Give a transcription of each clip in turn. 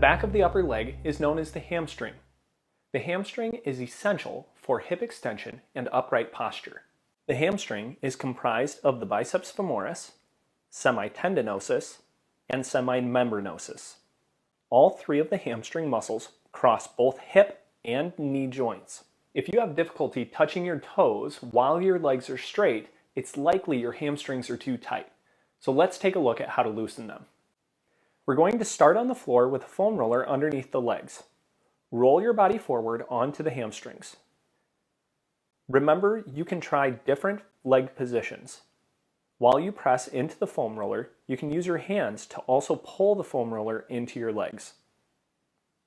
back of the upper leg is known as the hamstring. The hamstring is essential for hip extension and upright posture. The hamstring is comprised of the biceps femoris, semitendinosus, and semimembranosus. All three of the hamstring muscles cross both hip and knee joints. If you have difficulty touching your toes while your legs are straight, it's likely your hamstrings are too tight. So let's take a look at how to loosen them. We're going to start on the floor with a foam roller underneath the legs. Roll your body forward onto the hamstrings. Remember, you can try different leg positions. While you press into the foam roller, you can use your hands to also pull the foam roller into your legs.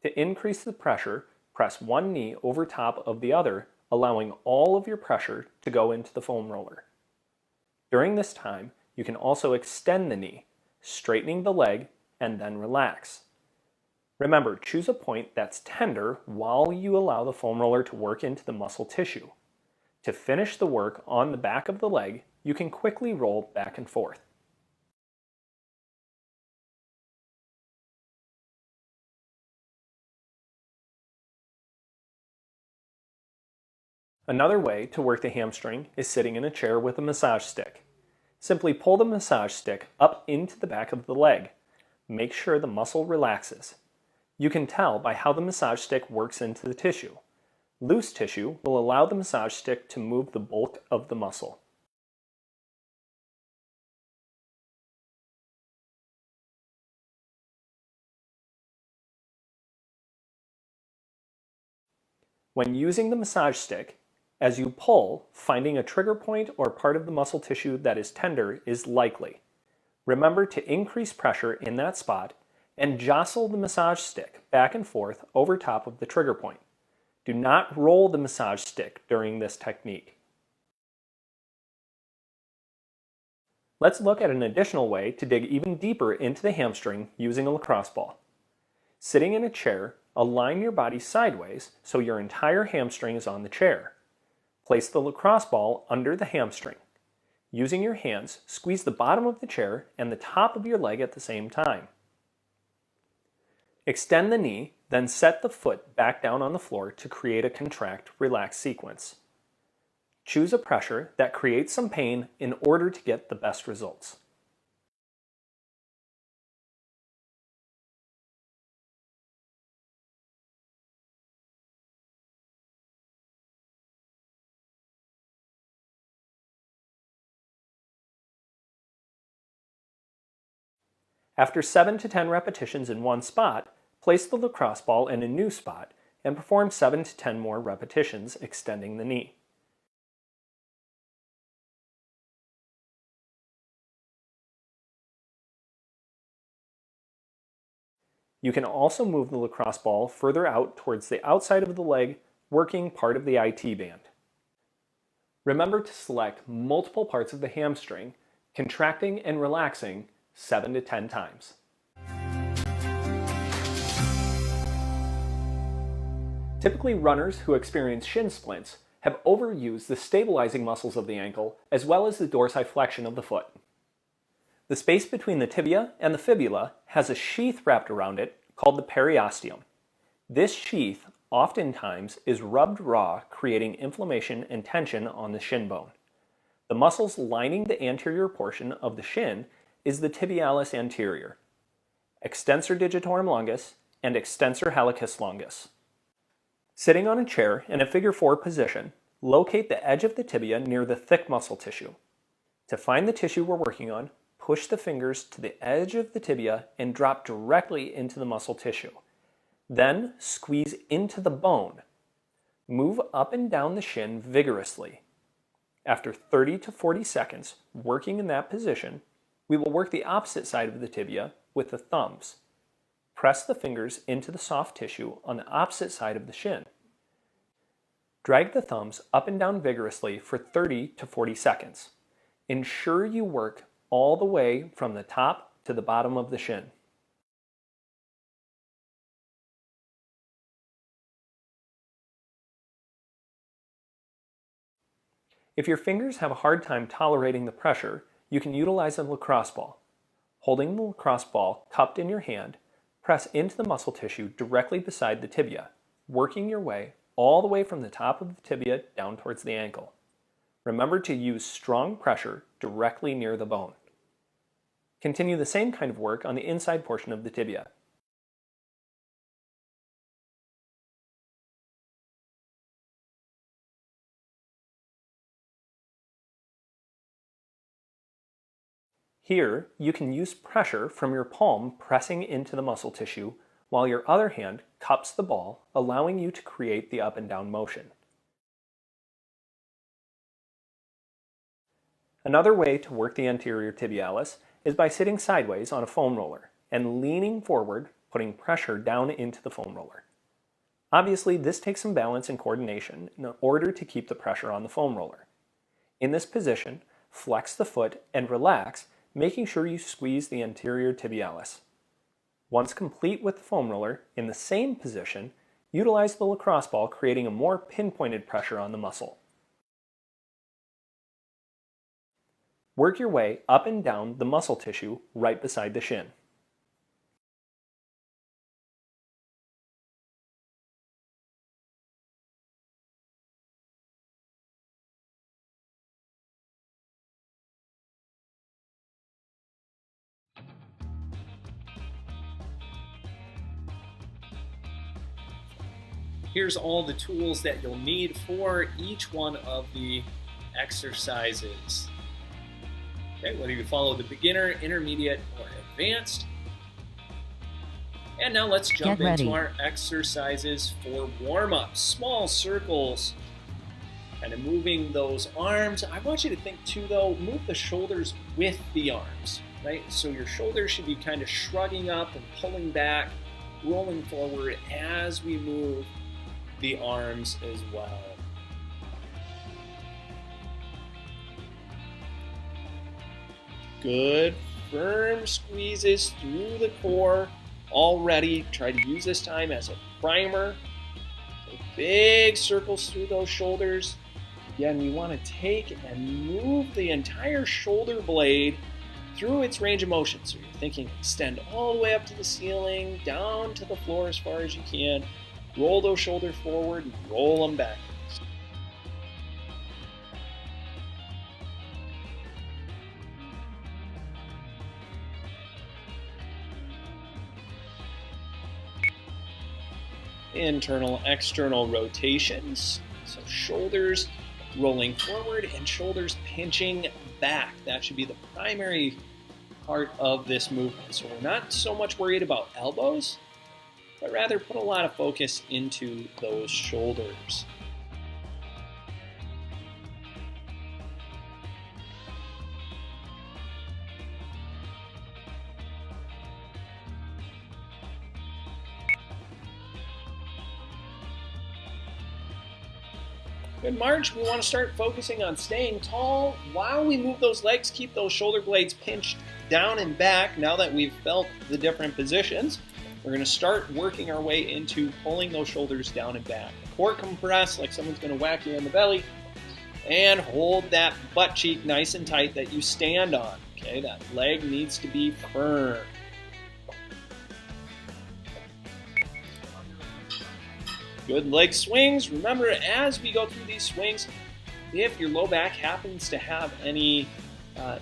To increase the pressure, press one knee over top of the other, allowing all of your pressure to go into the foam roller. During this time, you can also extend the knee, straightening the leg, and then relax. Remember, choose a point that's tender while you allow the foam roller to work into the muscle tissue. To finish the work on the back of the leg, you can quickly roll back and forth. Another way to work the hamstring is sitting in a chair with a massage stick. Simply pull the massage stick up into the back of the leg. Make sure the muscle relaxes. You can tell by how the massage stick works into the tissue. Loose tissue will allow the massage stick to move the bulk of the muscle. When using the massage stick, as you pull, finding a trigger point or part of the muscle tissue that is tender is likely. Remember to increase pressure in that spot and jostle the massage stick back and forth over top of the trigger point. Do not roll the massage stick during this technique. Let's look at an additional way to dig even deeper into the hamstring using a lacrosse ball. Sitting in a chair, align your body sideways so your entire hamstring is on the chair. Place the lacrosse ball under the hamstring. Using your hands, squeeze the bottom of the chair and the top of your leg at the same time. Extend the knee, then set the foot back down on the floor to create a contract-relax sequence. Choose a pressure that creates some pain in order to get the best results. After 7 to 10 repetitions in one spot, place the lacrosse ball in a new spot and perform 7 to 10 more repetitions extending the knee. You can also move the lacrosse ball further out towards the outside of the leg, working part of the IT band. Remember to select multiple parts of the hamstring, contracting and relaxing 7 to 10 times. Typically, runners who experience shin splints have overused the stabilizing muscles of the ankle as well as the dorsiflexion of the foot. The space between the tibia and the fibula has a sheath wrapped around it called the periosteum. This sheath oftentimes is rubbed raw, creating inflammation and tension on the shin bone. The muscles lining the anterior portion of the shin is the tibialis anterior, extensor digitorum longus, and extensor hallucis longus. Sitting on a chair in a figure 4 position, locate the edge of the tibia near the thick muscle tissue. To find the tissue we're working on, push the fingers to the edge of the tibia and drop directly into the muscle tissue. Then squeeze into the bone. Move up and down the shin vigorously. After 30 to 40 seconds working in that position, we will work the opposite side of the tibia with the thumbs. Press the fingers into the soft tissue on the opposite side of the shin. Drag the thumbs up and down vigorously for 30 to 40 seconds. Ensure you work all the way from the top to the bottom of the shin. If your fingers have a hard time tolerating the pressure, you can utilize a lacrosse ball. Holding the lacrosse ball cupped in your hand, Press into the muscle tissue directly beside the tibia, working your way all the way from the top of the tibia down towards the ankle. Remember to use strong pressure directly near the bone. Continue the same kind of work on the inside portion of the tibia. Here, you can use pressure from your palm pressing into the muscle tissue, while your other hand cups the ball, allowing you to create the up and down motion. Another way to work the anterior tibialis is by sitting sideways on a foam roller and leaning forward, putting pressure down into the foam roller. Obviously, this takes some balance and coordination in order to keep the pressure on the foam roller. In this position, flex the foot and relax, making sure you squeeze the anterior tibialis. Once complete with the foam roller, in the same position, utilize the lacrosse ball, creating a more pinpointed pressure on the muscle. Work your way up and down the muscle tissue right beside the shin. Here's all the tools that you'll need for each one of the exercises. Okay, whether you follow the beginner, intermediate, or advanced. And now let's jump into our exercises for warm-up. Small circles, kind of moving those arms. I want you to think too though, move the shoulders with the arms, right? So your shoulders should be kind of shrugging up and pulling back, rolling forward as we move the arms as well. Good, firm squeezes through the core already. Try to use this time as a primer. So big circles through those shoulders. Again, we want to take and move the entire shoulder blade through its range of motion. So you're thinking extend all the way up to the ceiling, down to the floor as far as you can. Roll those shoulders forward and roll them back. Internal, external rotations. So shoulders rolling forward and shoulders pinching back. That should be the primary part of this movement. So we're not so much worried about elbows, but rather put a lot of focus into those shoulders. Good, March. We want to start focusing on staying tall while we move those legs. Keep those shoulder blades pinched down and back. Now that we've felt the different positions, we're going to start working our way into pulling those shoulders down and back. Core compress like someone's going to whack you in the belly. And hold that butt cheek nice and tight that you stand on. Okay, that leg needs to be firm. Good leg swings. Remember, as we go through these swings, if your low back happens to have any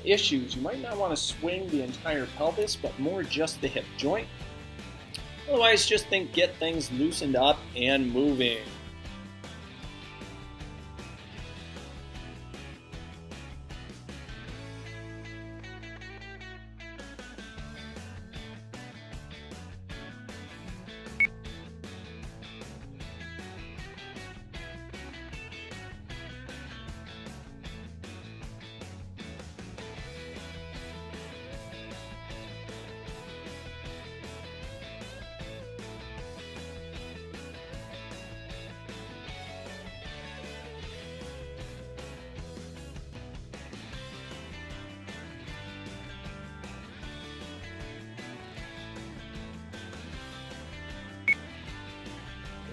issues, you might not want to swing the entire pelvis, but more just the hip joint. Otherwise, just think get things loosened up and moving.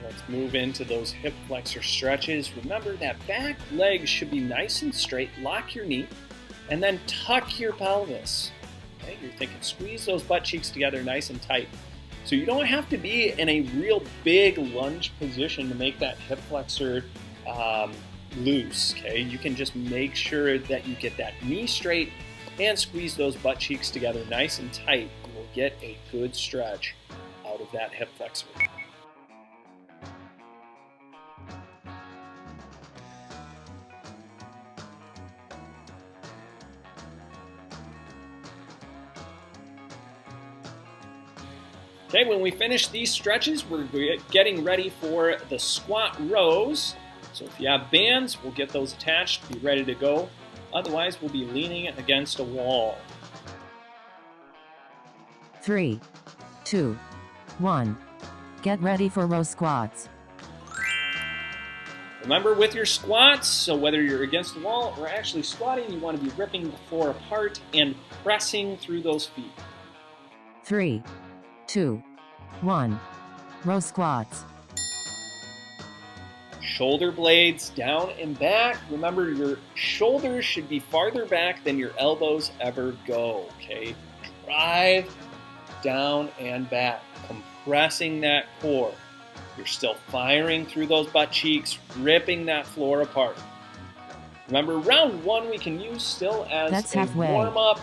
Let's move into those hip flexor stretches. Remember that back leg should be nice and straight. Lock your knee and then tuck your pelvis. Okay, you're thinking squeeze those butt cheeks together nice and tight. So you don't have to be in a real big lunge position to make that hip flexor loose, okay? You can just make sure that you get that knee straight and squeeze those butt cheeks together nice and tight. You will get a good stretch out of that hip flexor. Okay, when we finish these stretches, we're getting ready for the squat rows. So if you have bands, we'll get those attached, be ready to go. Otherwise, we'll be leaning against a wall. 3, 2, 1. Get ready for row squats. Remember with your squats, so whether you're against the wall or actually squatting, you want to be ripping the floor apart and pressing through those feet. 3, 2, 1. Row squats. Shoulder blades down and back. Remember, your shoulders should be farther back than your elbows ever go, okay? Drive down and back, compressing that core. You're still firing through those butt cheeks, ripping that floor apart. Remember, round one we can use still as a warm-up.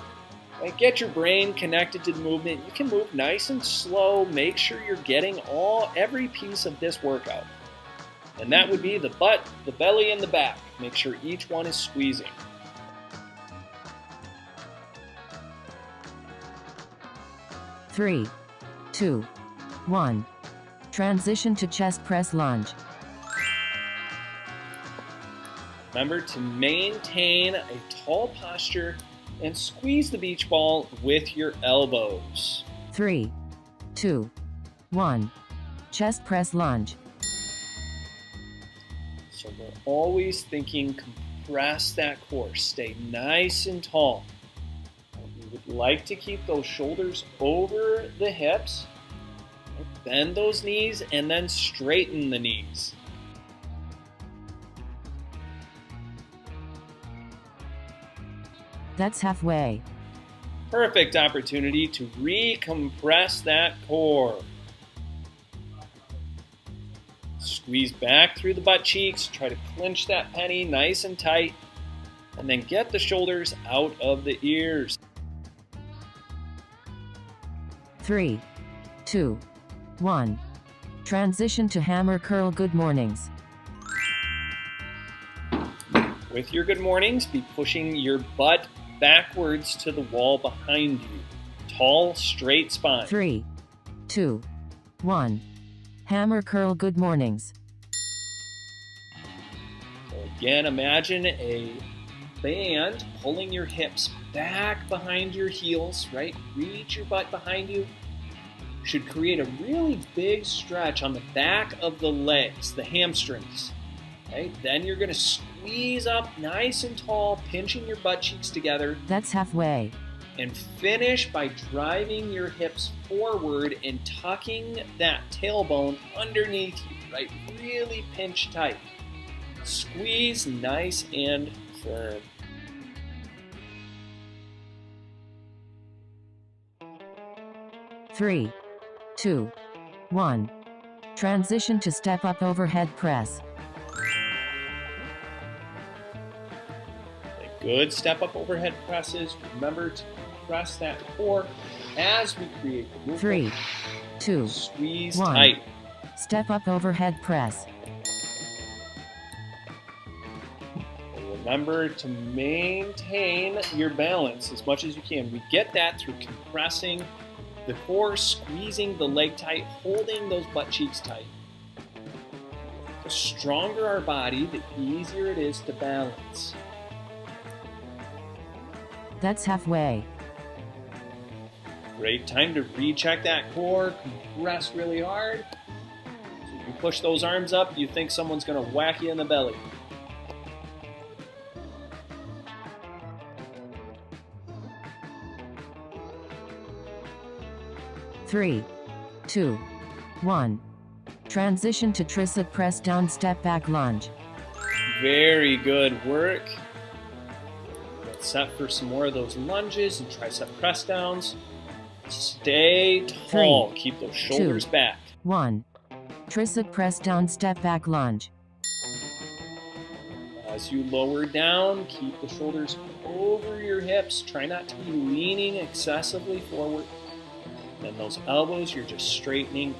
Right, get your brain connected to the movement. You can move nice and slow. Make sure you're getting every piece of this workout. And that would be the butt, the belly, and the back. Make sure each one is squeezing. Three, 2, 1. Transition to chest press lunge. Remember to maintain a tall posture and squeeze the beach ball with your elbows. 3, 2, 1. Chest press lunge. So we're always thinking compress that core, stay nice and tall. We would like to keep those shoulders over the hips, bend those knees, and then straighten the knees. That's halfway. Perfect opportunity to recompress that core. Squeeze back through the butt cheeks, try to clinch that penny nice and tight, and then get the shoulders out of the ears. 3, 2, 1. Transition to hammer curl good mornings. With your good mornings, be pushing your butt backwards to the wall behind you. Tall, straight spine. 3, 2, 1. Hammer curl good mornings. So again, imagine a band pulling your hips back behind your heels, right? Reach your butt behind you. Should create a really big stretch on the back of the legs, the hamstrings. Right? Then you're going to squeeze up nice and tall, pinching your butt cheeks together. That's halfway. And finish by driving your hips forward and tucking that tailbone underneath you, right? Really pinch tight. Squeeze nice and firm. Three, 2, 1. Transition to step up overhead press. Good step up overhead presses. Remember to press that core as we create the movement. 3, 2, squeeze 1. tight. Step up overhead press. And remember to maintain your balance as much as you can. We get that through compressing the core, squeezing the leg tight, holding those butt cheeks tight. The stronger our body, the easier it is to balance. That's halfway. Great time to recheck that core, compress really hard. So if you push those arms up, you think someone's going to whack you in the belly. Three, 2, 1. Transition to tricep press down step back lunge. Very good work. Let's set for some more of those lunges and tricep press downs. Stay tall. Keep those shoulders back. 1. Tricep press down step back lunge. As you lower down, keep the shoulders over your hips. Try not to be leaning excessively forward. Then those elbows, you're just straightening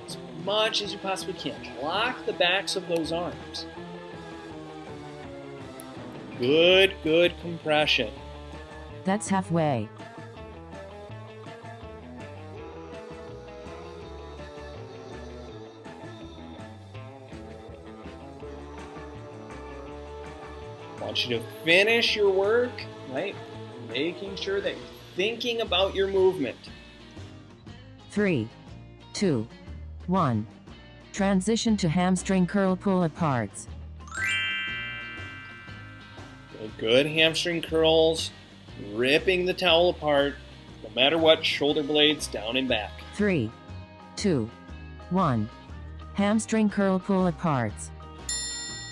as much as you possibly can. Lock the backs of those arms. Good compression. That's halfway. I want you to finish your work, right? Making sure that you're thinking about your movement. 3, 2, 1. Transition to hamstring curl pull aparts. Good hamstring curls, ripping the towel apart, no matter what, shoulder blades down and back. 3, 2, 1. Hamstring curl pull aparts.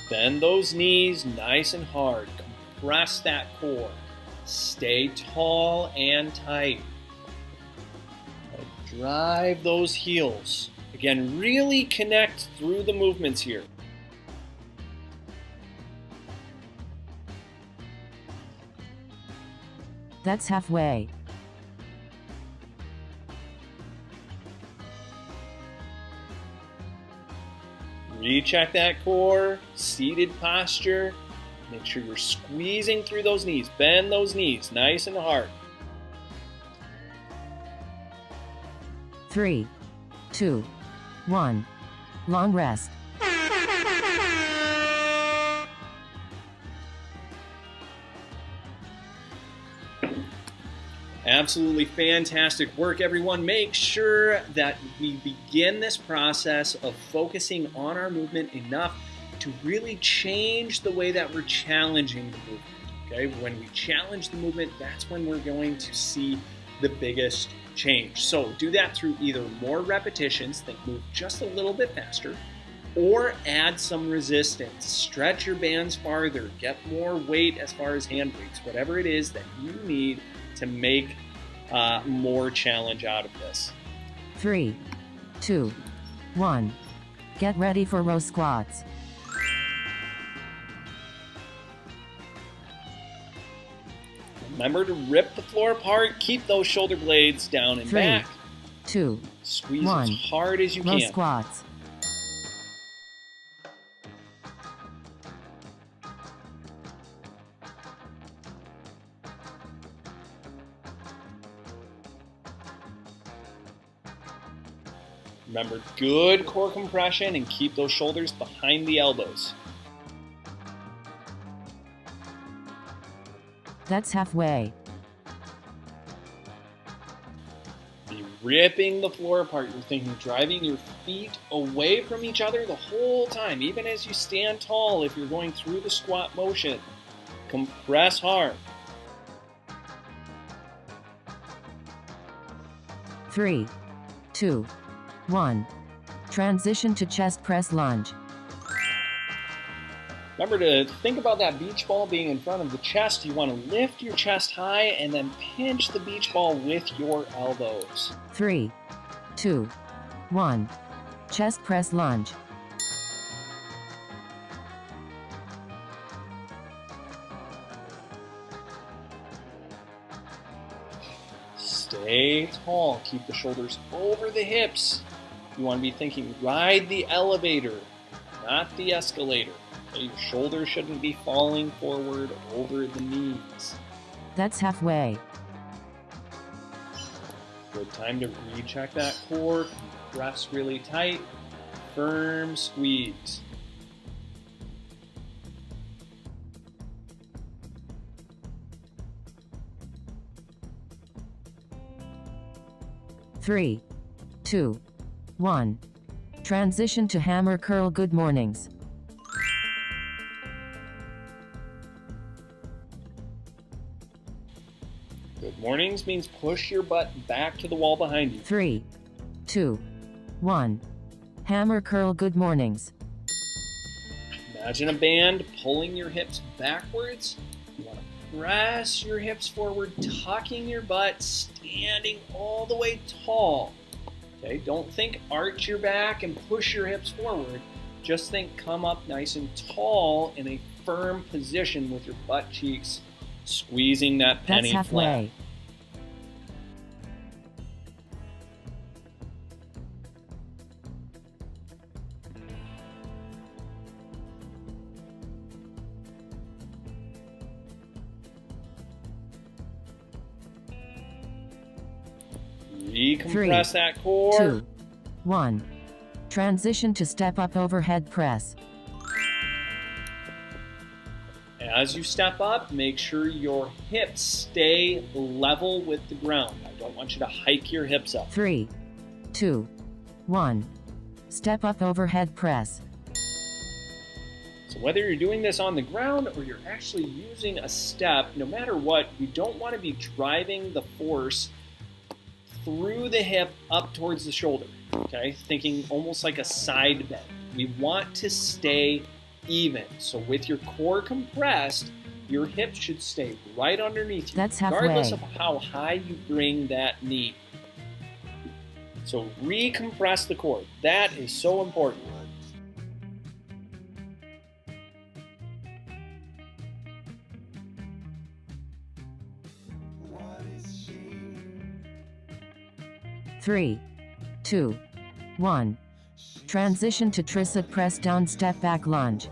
Bend those knees nice and hard. Compress that core. Stay tall and tight. Drive those heels. Again, really connect through the movements here. That's halfway. Recheck that core, seated posture. Make sure you're squeezing through those knees. Bend those knees nice and hard. 3, 2, 1. Long rest. Absolutely fantastic work, everyone. Make sure that we begin this process of focusing on our movement enough to really change the way that we're challenging the movement. Okay, when we challenge the movement, that's when we're going to see the biggest change. So do that through either more repetitions that move just a little bit faster, or add some resistance. Stretch your bands farther, get more weight as far as hand weights, whatever it is that you need to make more challenge out of this. 3, 2, 1. Get ready for row squats. Remember to rip the floor apart, keep those shoulder blades down and 3, back. 2, Squeeze 1. as hard as you Row can. squats. Remember, good core compression and keep those shoulders behind the elbows. That's halfway. Be ripping the floor apart. You're thinking driving your feet away from each other the whole time, even as you stand tall if you're going through the squat motion. Compress hard. 3, 2, 1. Transition to chest press lunge. Remember to think about that beach ball being in front of the chest. You want to lift your chest high and then pinch the beach ball with your elbows. 3, 2, 1. Chest press lunge. Stay tall. Keep the shoulders over the hips. You want to be thinking, ride the elevator, not the escalator. Okay, your shoulders shouldn't be falling forward over the knees. That's halfway. Good time to recheck that core. Press really tight. Firm squeeze. Three, 2, 1. Transition to hammer curl. Good mornings. Good mornings means push your butt back to the wall behind you. 3, 2, 1. Hammer curl. Good mornings. Imagine a band pulling your hips backwards. You want to press your hips forward, tucking your butt, standing all the way tall. Okay, don't think arch your back and push your hips forward. Just think come up nice and tall in a firm position with your butt cheeks squeezing that penny That's flat. halfway. Recompress that core. 2, 1. Transition to step up overhead press. As you step up, make sure your hips stay level with the ground. I don't want you to hike your hips up. 3, 2, 1. Step up overhead press. So whether you're doing this on the ground or you're actually using a step, no matter what, you don't want to be driving the force through the hip up towards the shoulder, okay? Thinking almost like a side bend. We want to stay even. So with your core compressed, your hips should stay right underneath you, That's halfway. regardless of how high you bring that knee. So recompress the core. That is so important. Three, 2, 1. Transition to tricep press down step back lunge.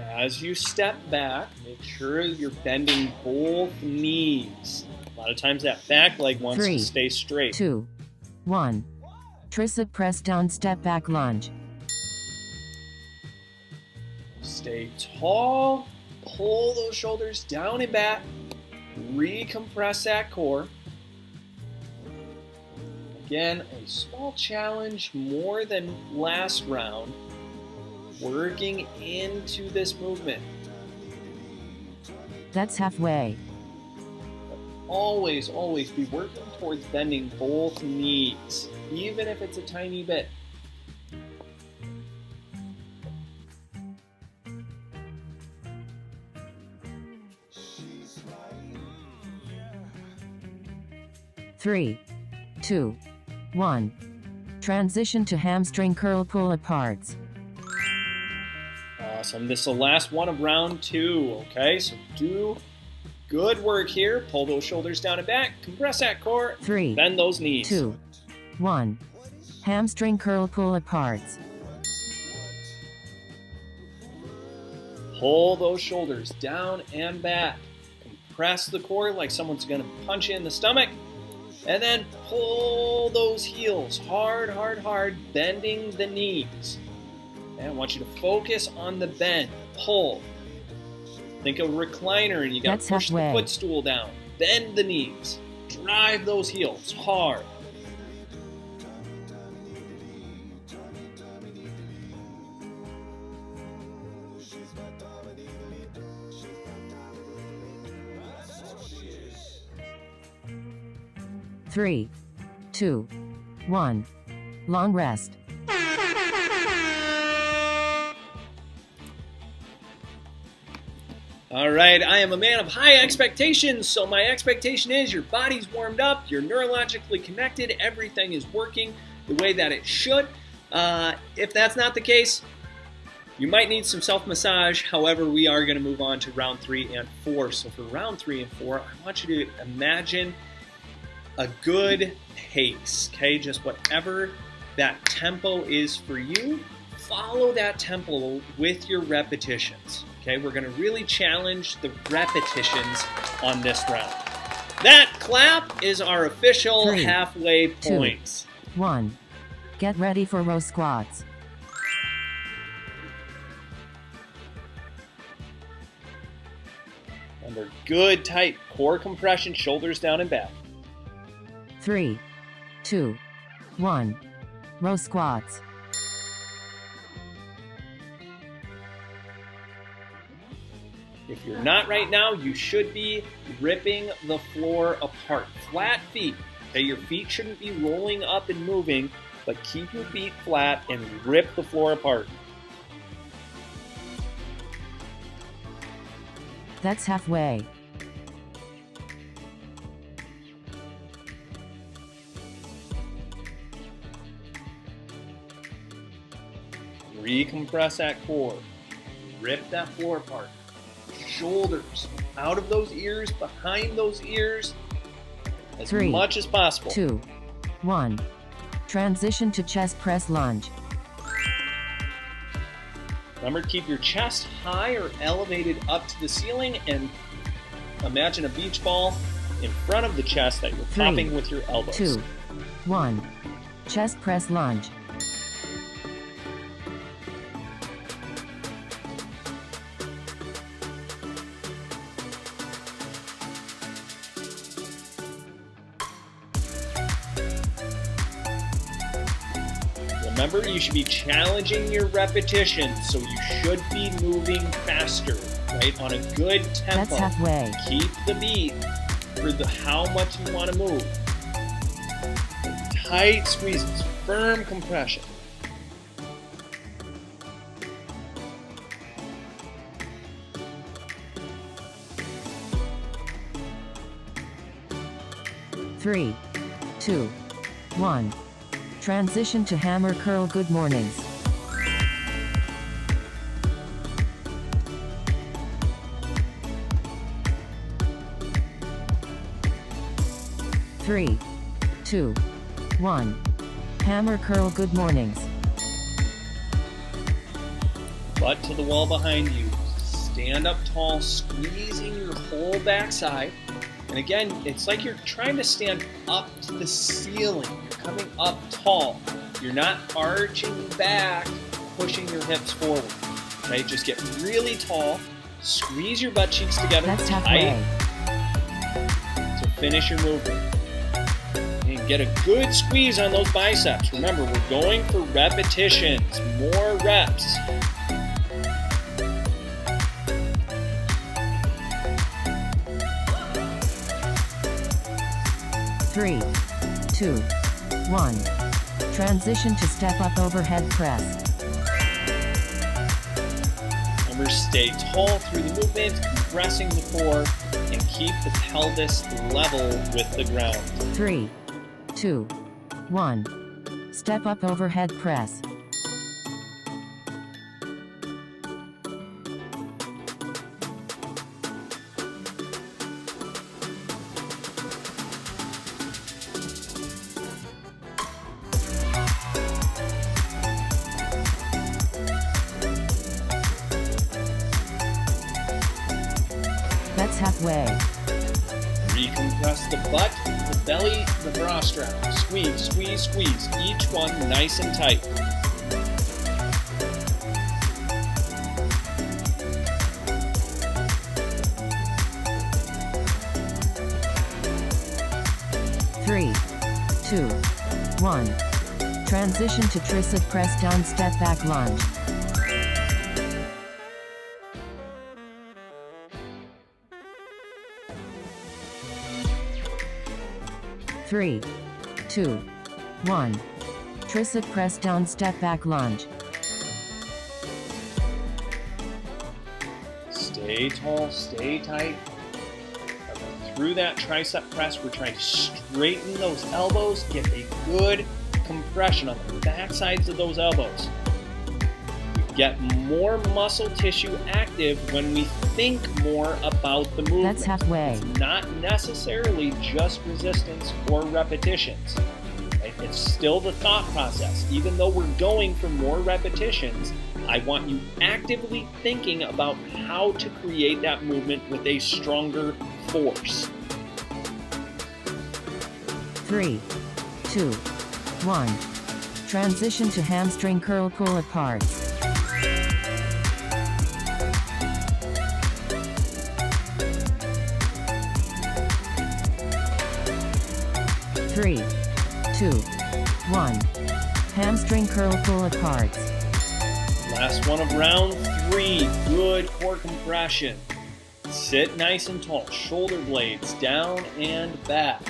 As you step back, make sure you're bending both knees. A lot of times that back leg wants 3, to stay straight. 2, 1. Tricep press down step back lunge. Stay tall, pull those shoulders down and back, recompress that core. Again, a small challenge more than last round, working into this movement. That's halfway. Always, always be working towards bending both knees, even if it's a tiny bit. Three, 2, 1. Transition to hamstring curl pull aparts. Awesome. This is the last one of round 2, okay? So do good work here. Pull those shoulders down and back. Compress that core. 3, Bend those knees. 2, 1. Hamstring curl pull aparts. Pull those shoulders down and back. Compress the core like someone's going to punch you in the stomach. And then pull those heels hard, hard, hard, bending the knees. And I want you to focus on the bend. Pull. Think of a recliner and you got That's to push the halfway. footstool down. Bend the knees. Drive those heels hard. Three, 2, 1. Long rest. All right, I am a man of high expectations, so my expectation is your body's warmed up, you're neurologically connected, everything is working the way that it should. If that's not the case, you might need some self-massage. However, we are going to move on to round 3 and 4. So for round 3 and 4, I want you to imagine a good pace, okay? Just whatever that tempo is for you, follow that tempo with your repetitions, okay? We're gonna really challenge the repetitions on this round. That clap is our official 3, halfway 2, points. 1. Get ready for row squats. Remember, good, tight core compression, shoulders down and back. 3, 2, 1. Row squats. If you're not right now, you should be ripping the floor apart. Flat feet. Okay, your feet shouldn't be rolling up and moving, but keep your feet flat and rip the floor apart. That's halfway. Recompress that core. Rip that floor apart. Shoulders out of those ears, behind those ears, as 3, much as possible. 2, 1. Transition to chest press lunge. Remember to keep your chest high or elevated up to the ceiling, and imagine a beach ball in front of the chest that you're 3, popping with your elbows. 2, 1. Chest press lunge. Remember, you should be challenging your repetitions, so you should be moving faster, right? On a good tempo. That's halfway. Keep the beat for how much you want to move. Tight squeezes, firm compression. Three, 2, 1. Transition to hammer curl. Good mornings. Three, 2, 1. Hammer curl. Good mornings. Butt to the wall behind you. Stand up tall, squeezing your whole backside. And again, it's like you're trying to stand up to the ceiling. You're coming up tall. You're not arching back, pushing your hips forward. Okay, just get really tall. Squeeze your butt cheeks together That's tight halfway. to finish your movement. And get a good squeeze on those biceps. Remember, we're going for repetitions, more reps. Three, 2, 1. Transition to step up overhead press. Remember, stay tall through the movement, compressing the core, and keep the pelvis level with the ground. 3, 2, 1. Step up overhead press. That's halfway. Recompress the butt, the belly, the bra strap. Squeeze, squeeze, squeeze. Each one nice and tight. Three, 2, 1. Transition to tricep press down step back lunge. Three, 2, 1. Tricep press down step back lunge. Stay tall, stay tight. Through that tricep press, we're trying to straighten those elbows, get a good compression on the back sides of those elbows. We get more muscle tissue active when we think more about the movement. That's halfway. It's not necessarily just resistance or repetitions. Right? It's still the thought process. Even though we're going for more repetitions, I want you actively thinking about how to create that movement with a stronger force. 3, 2, 1. Transition to hamstring curl pull apart. Three, 2, 1. Hamstring curl pull apart. Last one of round 3. Good core compression. Sit nice and tall. Shoulder blades down and back.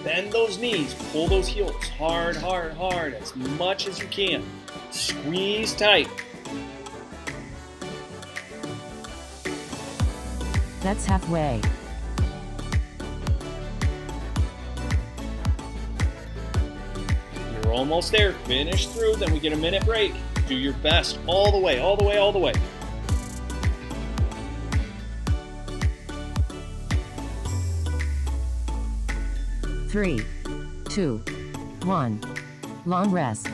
Bend those knees. Pull those heels hard, hard, hard as much as you can. Squeeze tight. That's halfway. You're almost there. Finish through, then we get a minute break. Do your best all the way, all the way, all the way. Three, two, one. Long rest.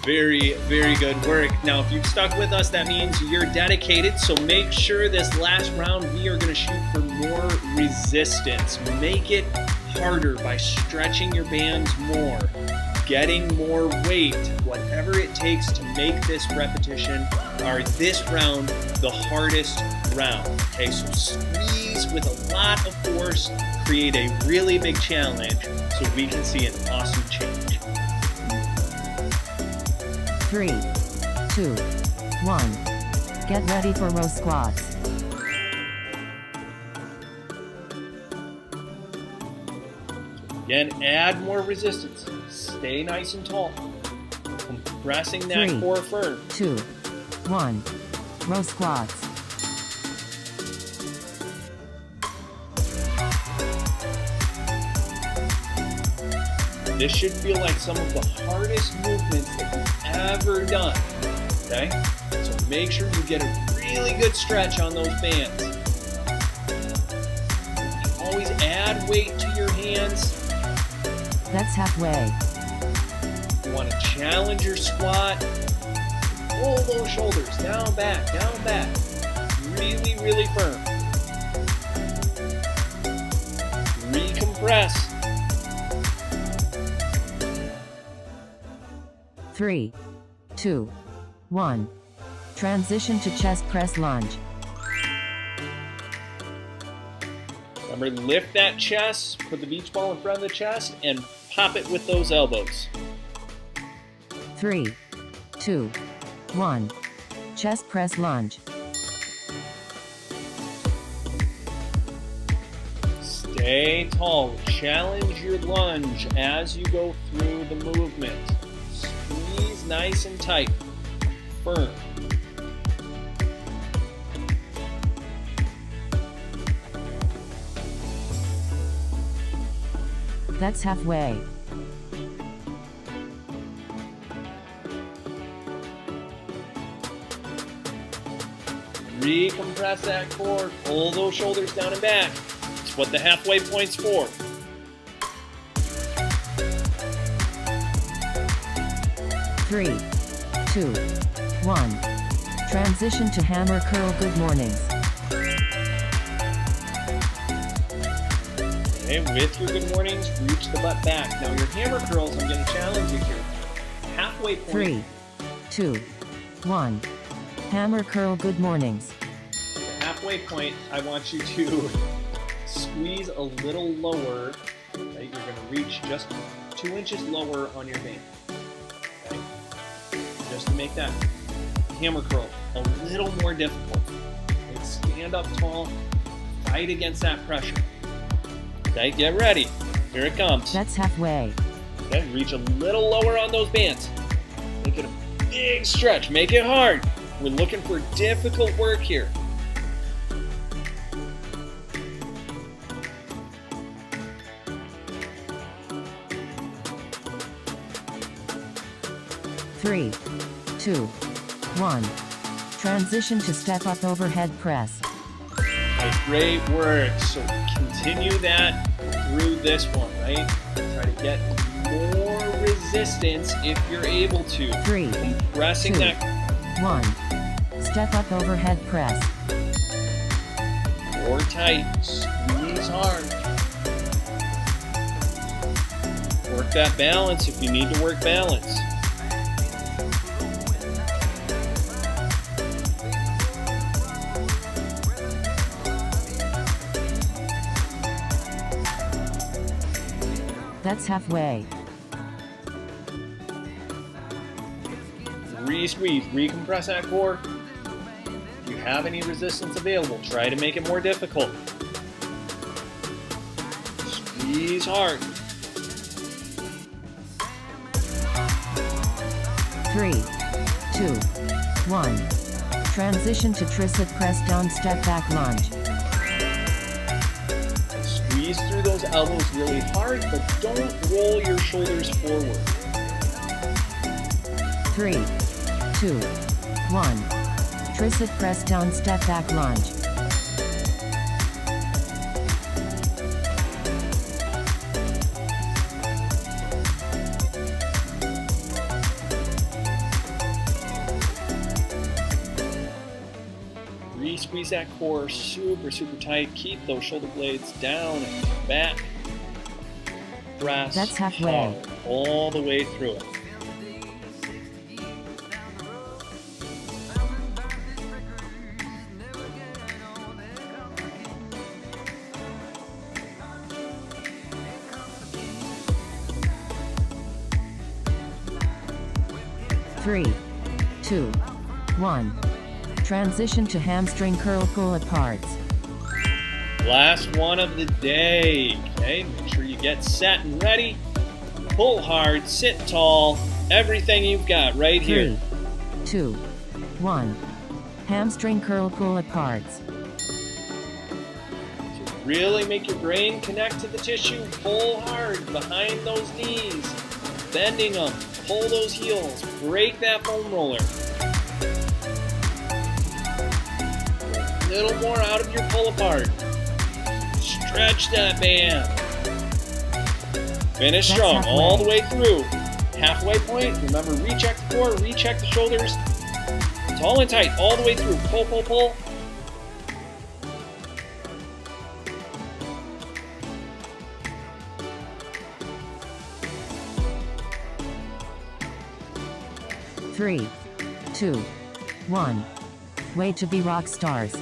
Very, very good work. Now, if you've stuck with us, that means you're dedicated. So make sure this last round we are going to shoot for more resistance. Make it harder by stretching your bands more, getting more weight, whatever it takes to make this repetition or this round the hardest round. Okay, so squeeze with a lot of force, create a really big challenge so we can see an awesome change. 3, 2, 1. Get ready for row squats. Again, add more resistance. Stay nice and tall. Compressing that 3, core firm. 2, 1. Row squats. This should feel like some of the hardest movements that you've ever done. Okay? So make sure you get a really good stretch on those bands. Always add weight to your hands. That's halfway. You want to challenge your squat. Pull those shoulders down, back, really, really firm. Recompress. 3, 2, 1. Transition to chest press lunge. Remember, lift that chest, put the beach ball in front of the chest, and pop it with those elbows. 3, 2, 1. Chest press lunge. Stay tall. Challenge your lunge as you go through the movement. Squeeze nice and tight. Firm. That's halfway. Recompress that core. Pull those shoulders down and back. It's what the halfway point's for. Three, 2, 1. Transition to hammer curl. Good mornings. Okay, with your good mornings, reach the butt back. Now your hammer curls, I'm going to challenge you here. Halfway point. 3, 2, 1. Hammer curl. Good mornings. The halfway point, I want you to squeeze a little lower. Okay, you're going to reach just 2 inches lower on your band. Okay? Just to make that hammer curl a little more difficult. Okay, stand up tall, fight against that pressure. Okay, get ready. Here it comes. That's halfway. Okay, reach a little lower on those bands. Make it a big stretch. Make it hard. We're looking for difficult work here. Three, 2, 1. Transition to step up overhead press. Okay, great work. So continue that through this one, right? Try to get more resistance if you're able to. 3, Compressing 2, that 1. Step up overhead press. core tight. Squeeze hard. Work that balance if you need to work balance. That's halfway. Re-squeeze, recompress that core. If you have any resistance available, try to make it more difficult. Squeeze hard. 3, 2, 1. Transition to tricep press down step back lunge. Squeeze through those elbows really hard, but don't roll your shoulders forward. 3, 2, 1. Tricep press down step back lunge. Squeeze that core super, super tight. Keep those shoulder blades down and back. Press That's halfway. hard all the way through it. Three, 2, 1. Transition to hamstring curl pull aparts. Last one of the day. Okay, make sure you get set and ready. Pull hard, sit tall. Everything you've got right here. 3, 2, 1. Hamstring curl pull aparts. So really make your brain connect to the tissue. Pull hard behind those knees. Bending them. Pull those heels. Break that foam roller. A little more out of your pull apart. Stretch that band. Finish That's strong halfway. all the way through. Halfway point, remember recheck the core, recheck the shoulders. Tall and tight all the way through. Pull, pull, pull. Three, 2, 1. Way to be rock stars.